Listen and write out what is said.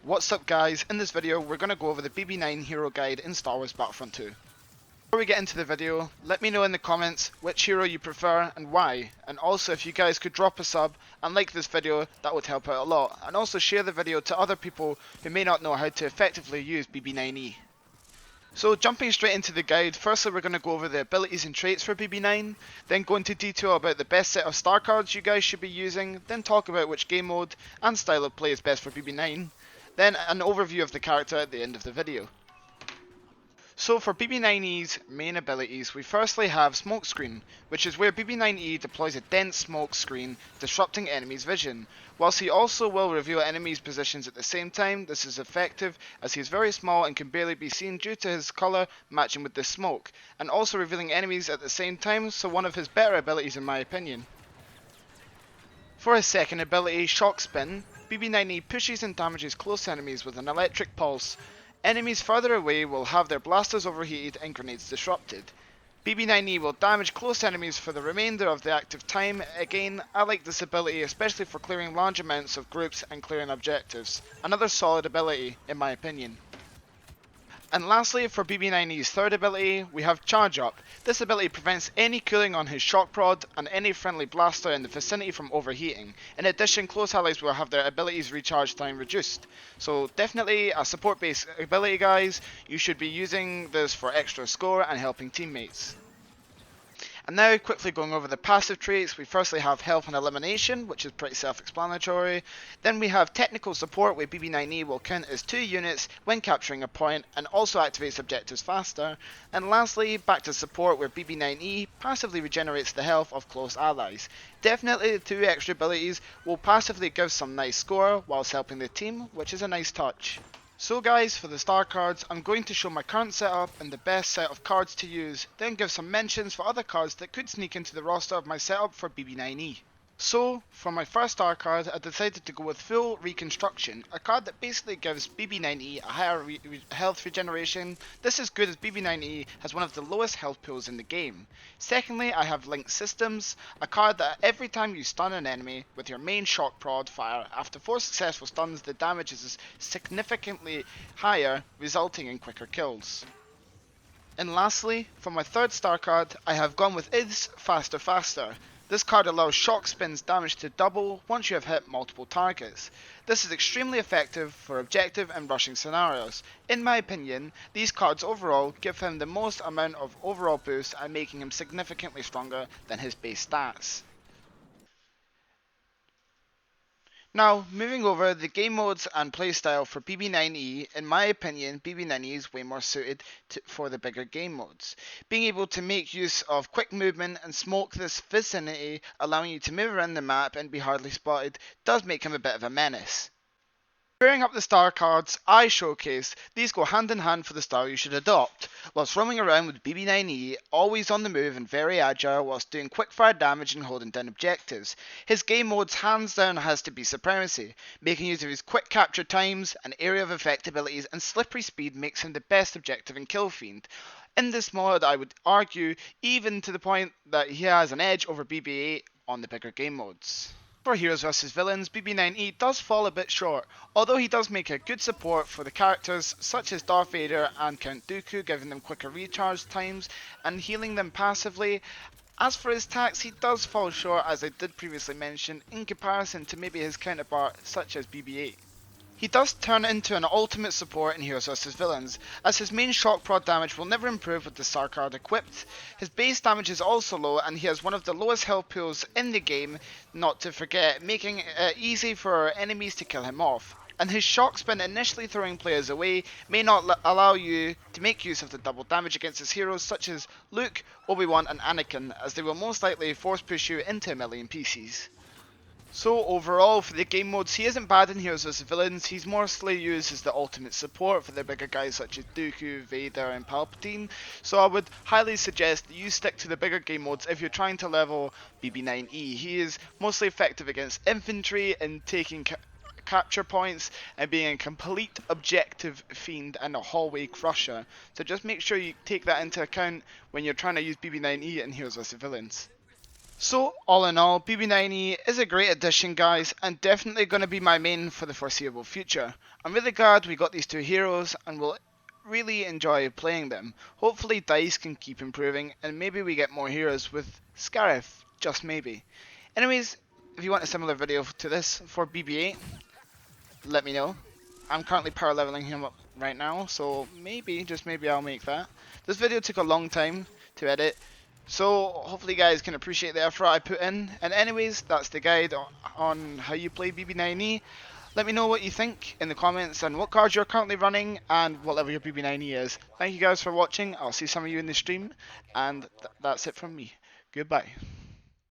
What's up guys, in this video we're going to go over the BB9 hero guide in Star Wars Battlefront 2. Before we get into the video, let me know in the comments which hero you prefer and why, and also if you guys could drop a sub and like this video, that would help out a lot, and also share the video to other people who may not know how to effectively use BB9-E. So jumping straight into the guide, firstly we're going to go over the abilities and traits for BB9, then go into detail about the best set of star cards you guys should be using, then talk about which game mode and style of play is best for BB9. Then an overview of the character at the end of the video. So for BB9E's main abilities, we firstly have Smokescreen, which is where BB9E deploys a dense smoke screen, disrupting enemies' vision. Whilst he also will reveal enemies' positions at the same time, this is effective as he is very small and can barely be seen due to his colour matching with the smoke, and also revealing enemies at the same time, so one of his better abilities in my opinion. For his second ability, Shock Spin, BB9E pushes and damages close enemies with an electric pulse. Enemies further away will have their blasters overheated and grenades disrupted. BB9E will damage close enemies for the remainder of the active time. Again, I like this ability especially for clearing large amounts of groups and clearing objectives. Another solid ability in my opinion. And lastly, for BB9E's third ability, we have Charge Up. This ability prevents any cooling on his shock prod and any friendly blaster in the vicinity from overheating. In addition, close allies will have their abilities recharge time reduced. So definitely a support based ability guys, you should be using this for extra score and helping teammates. And now quickly going over the passive traits, we firstly have Health and Elimination, which is pretty self-explanatory. Then we have Technical Support, where BB9E will count as 2 units when capturing a point and also activates objectives faster. And lastly, back to Support, where BB9E passively regenerates the health of close allies. Definitely the 2 extra abilities will passively give some nice score whilst helping the team, which is a nice touch. So guys, for the star cards, I'm going to show my current setup and the best set of cards to use, then give some mentions for other cards that could sneak into the roster of my setup for BB9E. So, for my first star card, I decided to go with Full Reconstruction, a card that basically gives BB9E a higher health regeneration. This is good as BB9E has one of the lowest health pools in the game. Secondly, I have Linked Systems, a card that every time you stun an enemy with your main shock prod fire, after 4 successful stuns the damage is significantly higher, resulting in quicker kills. And lastly, for my third star card, I have gone with Is Faster Faster. This card allows Shock Spin's damage to double once you have hit multiple targets. This is extremely effective for objective and rushing scenarios. In my opinion, these cards overall give him the most amount of overall boost and making him significantly stronger than his base stats. Now, moving over the game modes and playstyle for BB9E, in my opinion, BB9E is way more suited for the bigger game modes. Being able to make use of quick movement and smoke this vicinity, allowing you to move around the map and be hardly spotted, does make him a bit of a menace. Pairing up the star cards I showcased, these go hand in hand for the style you should adopt. Whilst roaming around with BB9E, always on the move and very agile whilst doing quickfire damage and holding down objectives. His game modes hands down has to be Supremacy. Making use of his quick capture times and area of effect abilities and slippery speed makes him the best objective and kill fiend. In this mod I would argue even to the point that he has an edge over BB8 on the bigger game modes. For Heroes vs Villains, BB9E does fall a bit short, although he does make a good support for the characters such as Darth Vader and Count Dooku, giving them quicker recharge times and healing them passively. As for his attacks, he does fall short, as I did previously mention, in comparison to maybe his counterpart such as BB8. He does turn into an ultimate support in Heroes vs Villains, as his main shock prod damage will never improve with the star card equipped. His base damage is also low and he has one of the lowest health pools in the game, not to forget, making it easy for enemies to kill him off. And his shock spin initially throwing players away may not allow you to make use of the double damage against his heroes such as Luke, Obi-Wan and Anakin, as they will most likely force push you into a million pieces. So overall, for the game modes, he isn't bad in Heroes vs Villains. He's mostly used as the ultimate support for the bigger guys such as Dooku, Vader and Palpatine. So I would highly suggest that you stick to the bigger game modes if you're trying to level BB9E. He is mostly effective against infantry and taking capture points and being a complete objective fiend and a hallway crusher. So just make sure you take that into account when you're trying to use BB9E in Heroes vs Villains. So, all in all, BB9-E is a great addition, guys, and definitely going to be my main for the foreseeable future. I'm really glad we got these two heroes, and will really enjoy playing them. Hopefully DICE can keep improving, and maybe we get more heroes with Scarif, just maybe. Anyways, if you want a similar video to this for BB8, let me know. I'm currently power leveling him up right now, so maybe, just maybe I'll make that. This video took a long time to edit, so hopefully you guys can appreciate the effort I put in. And anyways, that's the guide on how you play BB9-E. Let me know what you think in the comments and what cards you're currently running and whatever your BB9-E is. Thank you guys for watching. I'll see some of you in the stream, and that's it from me. Goodbye.